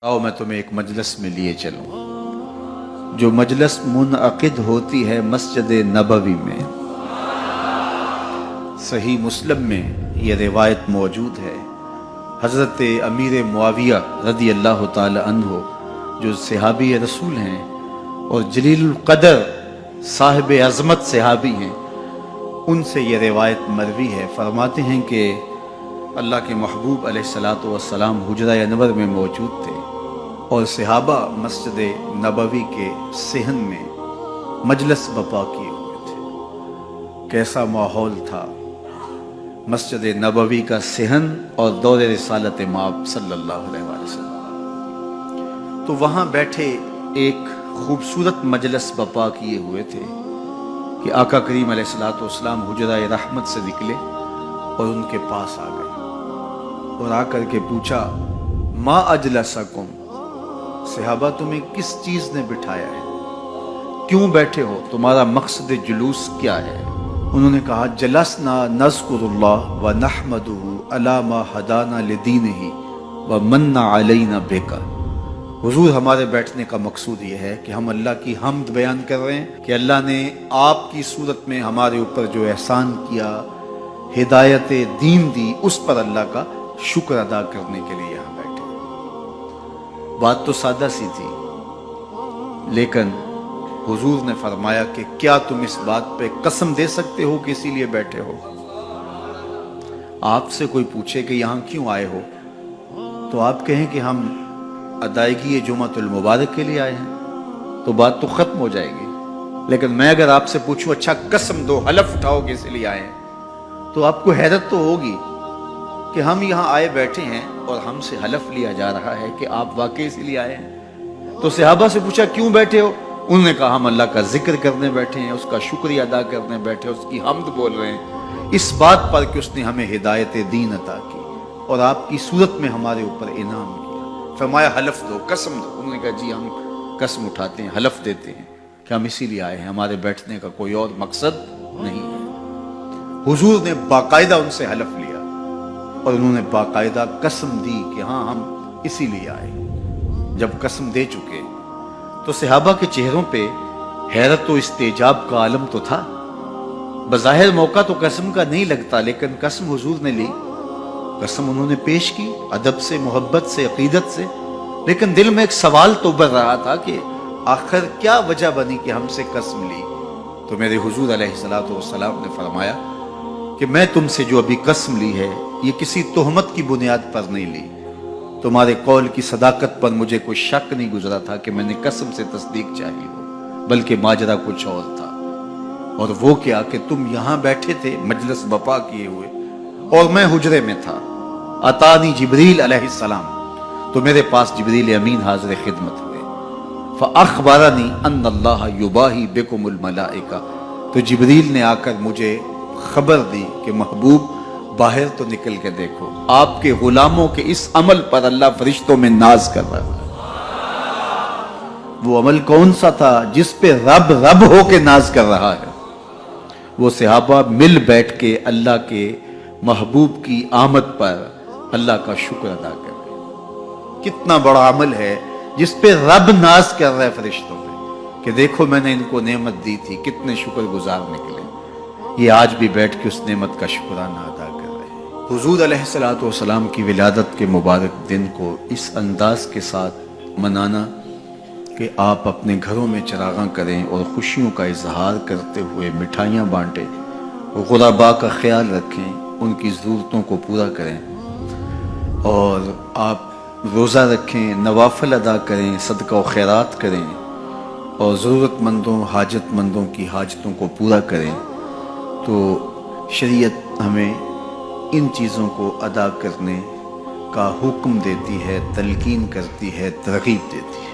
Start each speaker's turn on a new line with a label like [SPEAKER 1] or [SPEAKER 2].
[SPEAKER 1] आओ मैं तुम्हें एक मजलिस में लिए चलूं, जो मजलिस मुनअक़िद होती है मस्जिद नबवी में। सही मुस्लिम में ये रिवायत मौजूद है। हज़रत अमीर मुआविया रज़ी अल्लाह ताला अन्हो, जो सहाबी रसूल हैं और जलीलुल क़दर साहिब अज़मत सहाबी हैं, उनसे ये रिवायत मरवी है। फरमाते हैं कि अल्लाह के महबूब अलैहिस्सलातु वस्सलाम हुजरा अनवर में मौजूद थे और सहाबा मस्जिद नबवी के सेहन में मजलिस बपा किए हुए थे। कैसा माहौल था मस्जिद नबवी का सेहन और दौर रिसालत माब सल्लल्लाहु अलैहि वसल्लम। तो वहाँ बैठे एक खूबसूरत मजलिस बपा किए हुए थे कि आका करीम अलैहिस्सलातु वस्सलाम हुजरा रहमत से निकले और उनके पास आ गए और आकर के पूछा, मा अजलसकुम, सहाबा तुम्हें किस चीज ने बिठाया है, क्यों बैठे हो, तुम्हारा मकसद जुलूस क्या है? उन्होंने कहा, जलसना नज़कुरुल्लाह व नहमदुहु अला मा हदाना लिदीनिही व मन्ना अलैना बिका। हुजूर, हमारे बैठने का मकसूद ये है कि हम अल्लाह की हम्द बयान कर रहे हैं कि अल्लाह ने आपकी सूरत में हमारे ऊपर जो एहसान किया, हिदायत दीन दी, उस पर अल्लाह का शुक्र अदा करने के लिए यहाँ बैठे। बात तो सादा सी थी, लेकिन हुजूर ने फरमाया कि क्या तुम इस बात पे कसम दे सकते हो कि इसीलिए बैठे हो? आपसे कोई पूछे कि यहाँ क्यों आए हो, तो आप कहें कि हम अदायगी जुमातुल मुबारक के लिए आए हैं, तो बात तो खत्म हो जाएगी। लेकिन मैं अगर आपसे पूछूं, अच्छा कसम दो, हलफ उठाओ कि इसलिए आए हैं, तो आपको हैरत तो होगी कि हम यहाँ आए बैठे हैं और हमसे हलफ लिया जा रहा है कि आप वाकई इसलिए आए हैं। तो सहाबा से पूछा, क्यों बैठे हो? उन्होंने कहा, हम अल्लाह का जिक्र करने बैठे हैं, उसका शुक्रिया अदा करने बैठे हैं, उसकी हम्द बोल रहे हैं, इस बात पर कि उसने हमें हिदायत दीन अता की और आपकी सूरत में हमारे ऊपर इनाम किया। फरमाया, हलफ दो, कसम दो। उन्होंने कहा, जी हम कसम उठाते हैं, हलफ देते हैं कि हम इसीलिए आए हैं, हमारे बैठने का कोई और मकसद नहीं है। हुजूर ने बाकायदा उनसे हलफ लिया और उन्होंने बाकायदा कसम दी कि हाँ, हम इसीलिए आए। जब कसम दे चुके तो सहाबा के चेहरों पे हैरत और इस्तेजाब का आलम तो था। बज़ाहिर मौका तो कसम का नहीं लगता, लेकिन कसम हुजूर ने ली, कसम उन्होंने पेश की अदब से, मोहब्बत से, अकीदत से। लेकिन दिल में एक सवाल तो उभर रहा था कि आखिर क्या वजह बनी कि हमसे कसम ली? तो मेरे हुजूर अलैहिस्सलातु वस्सलाम ने फरमाया कि मैं तुमसे जो अभी कसम ली है, ये किसी तोहमत की बुनियाद पर नहीं ली। तुम्हारे कौल की सदाकत पर मुझे कोई शक नहीं गुजरा था कि मैंने कसम से तस्दीक चाही हो, बल्कि माजरा कुछ और था। और वो क्या कि तुम यहाँ बैठे थे मजलिस बपा किए हुए और मैं हुजरे में था। अतानी जिब्रील अलैहिस्सलाम, तो मेरे पास जिब्रील अमीन हाज़िर खिदमत हुए। फ़अख़बरनी अन्नल्लाह युबाही बिकुमुल मलाइका, तो जिब्रील ने आकर मुझे खबर दी कि महबूब बाहर तो निकल के देखो, आपके गुलामों के इस अमल पर अल्लाह फरिश्तों में नाज कर रहा है। वो अमल कौन सा था जिस पे रब रब हो के नाज कर रहा है? वो सहाबा मिल बैठ के अल्लाह के महबूब की आमद पर अल्लाह का शुक्र अदा कर रहे। कितना बड़ा अमल है जिस पे रब नाज कर रहा है फरिश्तों पे कि देखो मैंने इनको नेमत दी थी, कितने शुक्रगुजार निकले। ये आज भी बैठ के उस नेमत का शुक्राना अदा कर रहे हैं। हुजूर अलैहिस्सलातु वस्सलाम की विलादत के मुबारक दिन को इस अंदाज के साथ मनाना कि आप अपने घरों में चरागां करें और खुशियों का इजहार करते हुए मिठाइयाँ बांटें, गुरबा का ख्याल रखें, उनकी ज़रूरतों को पूरा करें और आप रोज़ा रखें, नवाफिल अदा करें, सदका व खैरात करें और ज़रूरतमंदों, हाजतमंदों की हाजतों को पूरा करें, तो शरीयत हमें इन चीज़ों को अदा करने का हुक्म देती है, तलकीन करती है, तरगीब देती है।